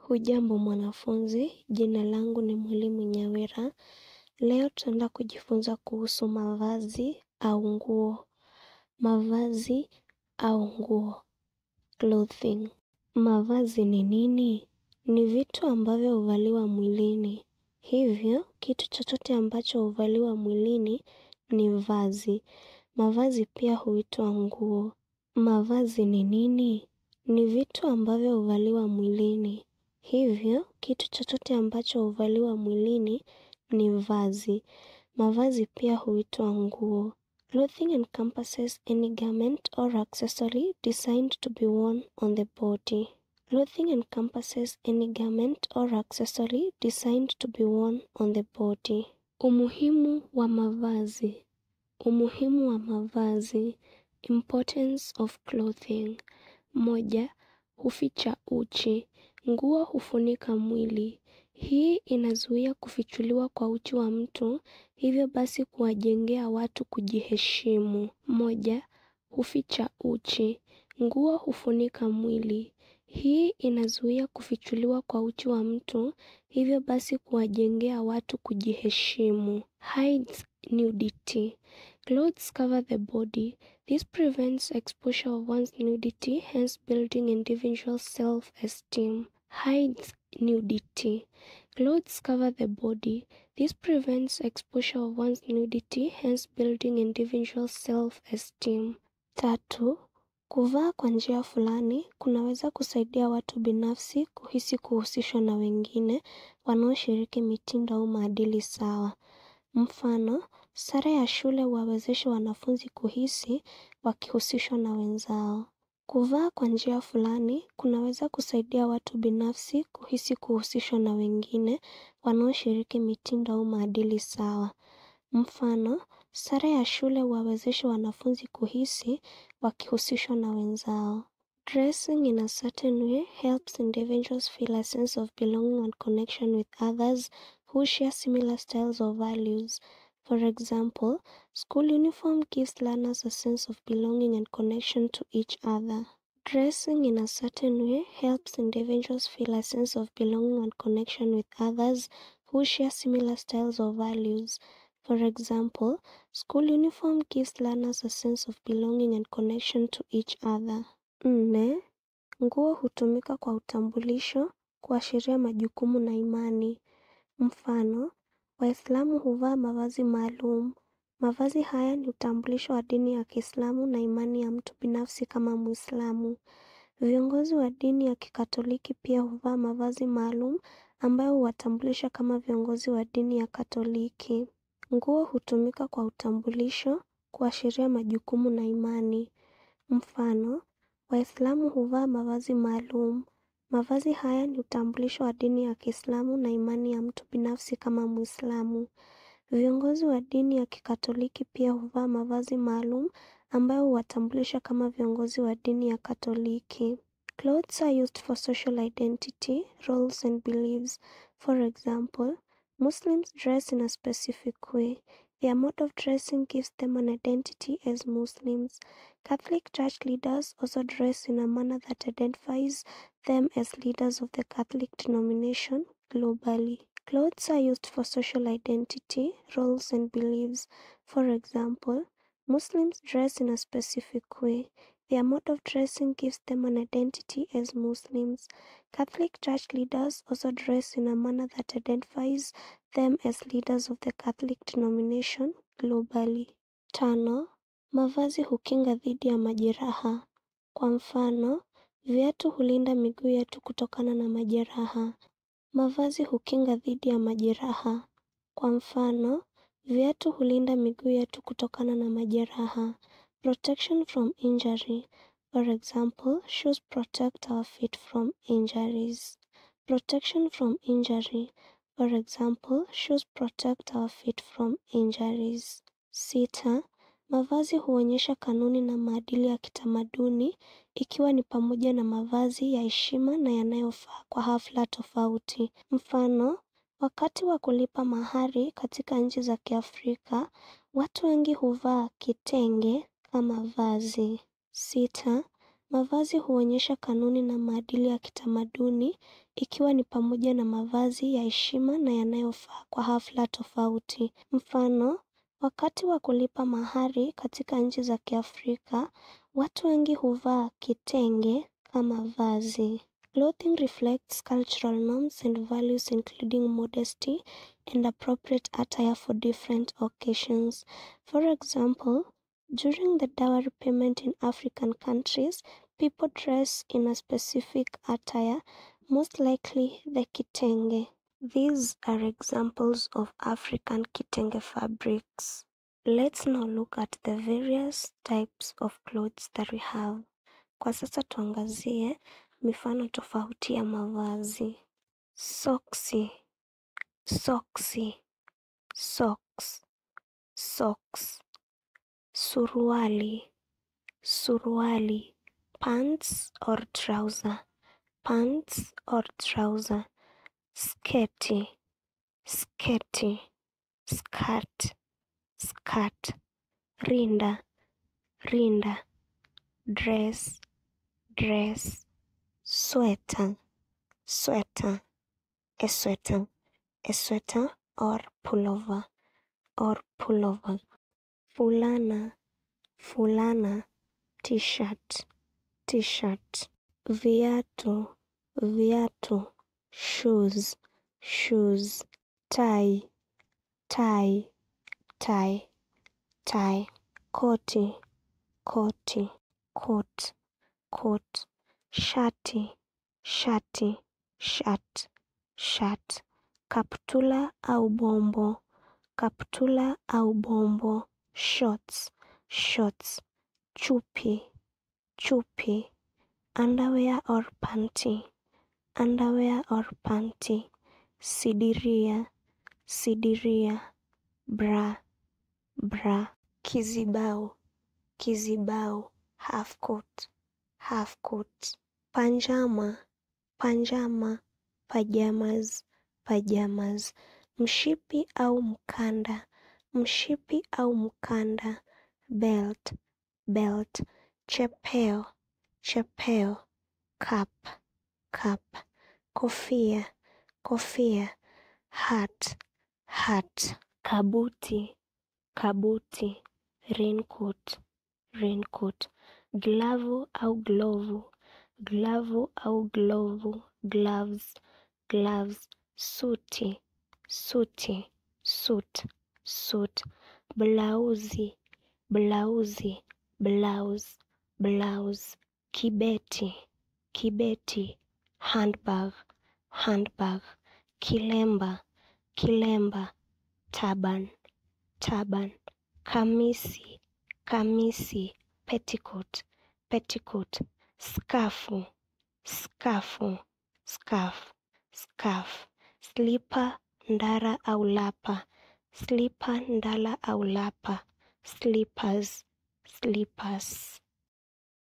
Hujambo mwanafunzi, jina langu ni mwalimu Nyawira. Leo tutaenda kujifunza kuhusu mavazi au nguo. Mavazi au nguo. Clothing. Mavazi ni nini? Ni vitu ambavyo huvaliwa mwilini. Hivyo, kitu chochote ambacho huvaliwa mwilini ni vazi. Mavazi pia huitwa nguo. Mavazi ni nini? Ni vitu ambavyo huvaliwa mwilini. Hivyo, kitu chochote ambacho huvaliwa mwilini ni vazi. Mavazi pia huitwa nguo. Clothing encompasses any garment or accessory designed to be worn on the body. Clothing encompasses any garment or accessory designed to be worn on the body. Umuhimu wa mavazi. Umuhimu wa mavazi. Importance of clothing. 1. Huficha uchi. Nguo hufunika mwili. Hii inazuia kufichuliwa kwa uchi wa mtu, hivyo basi kuwajengea watu kujiheshimu. 1. Huficha uchi. Nguo hufunika mwili. Hii inazuia kufichuliwa kwa uchi wa mtu, hivyo basi kuwajengea watu kujiheshimu. Hides nudity. Clothes cover the body. This prevents exposure of one's nudity, hence building individual self-esteem. Hides nudity. Clothes cover the body. This prevents exposure of one's nudity, hence building individual self-esteem. 3. Kuvaa kwa njia fulani kunaweza kusaidia watu binafsi kuhisi kuhusishwa na wengine wanaoshiriki mitindo au maadili sawa. Mfano, sare ya shule huwawezesha wanafunzi kuhisi wakihusishwa na wenzao. Kuvaa kwa njia fulani kunaweza kusaidia watu binafsi kuhisi kuhusishwa na wengine wanaoshiriki mitindo au maadili sawa. Mfano, sare ya shule huwawezesha wanafunzi kuhisi wakihusishwa na wenzao. Dressing in a certain way helps individuals feel a sense of belonging and connection with others who share similar styles or values. For example, school uniform gives learners a sense of belonging and connection to each other. Dressing in a certain way helps individuals feel a sense of belonging and connection with others who share similar styles or values. For example, school uniform gives learners a sense of belonging and connection to each other. 4. Nguo hutumika kwa utambulisho kuashiria majukumu na imani. Mfano, Waislamu huvaa mavazi maalum. Mavazi haya ni utambulisho wa dini ya Kiislamu na imani ya mtu binafsi kama Muislamu. Viongozi wa dini ya Kikatoliki pia huvaa mavazi maalum ambayo huwatambulisha kama viongozi wa dini ya Katoliki. Nguo hutumika kwa utambulisho kuashiria majukumu na imani. Mfano, Waislamu huvaa mavazi maalum. Mavazi haya ni utambulisho wa dini ya Kiislamu na imani ya mtu binafsi kama Muislamu. Viongozi wa dini ya Kikatoliki pia huvaa mavazi maalum ambayo huwatambulisha kama viongozi wa dini ya Katoliki. Clothes are used for social identity, roles and beliefs. For example, Muslims dress in a specific way. Their mode of dressing gives them an identity as Muslims. Catholic Church leaders also dress in a manner that identifies them as leaders of the Catholic denomination globally. Clothes are used for social identity, roles and beliefs. For example, Muslims dress in a specific way. Their mode of dressing gives them an identity as Muslims. Catholic Church leaders also dress in a manner that identifies them as leaders of the Catholic denomination globally. 5. Mavazi hukinga dhidi ya majeraha. Kwa mfano, viatu hulinda miguu yetu kutokana na majeraha. Mavazi hukinga dhidi ya majeraha. Kwa mfano, viatu hulinda miguu yetu kutokana na majeraha. Protection from injury. For example, shoes protect our feet from injuries. Protection from injury. For example, shoes protect our feet from injuries. 6. Mavazi huonyesha kanuni na maadili ya kitamaduni, ikiwa ni pamoja na mavazi ya heshima na yanayofaa kwa hafla tofauti. Mfano, wakati wa kulipa mahari katika nchi za Kiafrika, watu wengi huvaa kitenge kama vazi. 6. Mavazi huonyesha kanuni na maadili ya kitamaduni, ikiwa ni pamoja na mavazi ya heshima na yanayofaa kwa hafla tofauti. Mfano, wakati wa kulipa mahari katika nchi za Kiafrika, watu wengi huvaa kitenge kama vazi. Clothing reflects cultural norms and values including modesty and appropriate attire for different occasions. For example, during the dowry payment in African countries, people dress in a specific attire, most likely the kitenge. These are examples of African kitenge fabrics. Let's now look at the various types of clothes that we have. Kwa sasa tuangazie mifano tofauti ya mavazi. Soksi, soksi, socks, socks. Suruali, suruali. Pants or trouser, pants or trouser. Sketi, sketi, skirt, skirt. Rinda, rinda. Dress, dress. Sweater, sweater. A sweater, a sweater or pullover, or pullover. Fulana, fulana. T-shirt, t-shirt. Viatu, viatu. Shoes, shoes. Tie, tie, tie, tie. Koti, koti, coat, coat. Shati, shati, shirt, shirt. Kaptula au bombo, kaptula au bombo. Shorts, shorts. Chupi, chupi. Underwear or panty, underwear or panty. Sidiria, sidiria. Bra, bra. Kizibao, kizibao. Half coat, half coat. Pajama, pajama. Pajamas, pajamas. Mshipi au mkanda, mshipi au mkanda. Belt, belt. Chepeo, chepeo. Cap, cap. Kofia, kofia. Hat, hat. Kabuti, kabuti. Raincoat, raincoat. Glavu au glovu, glavu au glovu. Gloves, gloves. Suti, suti, suit, suit. Blauzi, blauzi. Blouse, blouse. Kibeti, kibeti. Handbag, handbag. Kilemba, kilemba. Turban, turban. Kamisi, kamisi. Petticoat, petticoat. Skafu, skafu, scarf, scarf. Slipper, ndara au lapa, slipper, ndala au lapa. Slippers, slippers.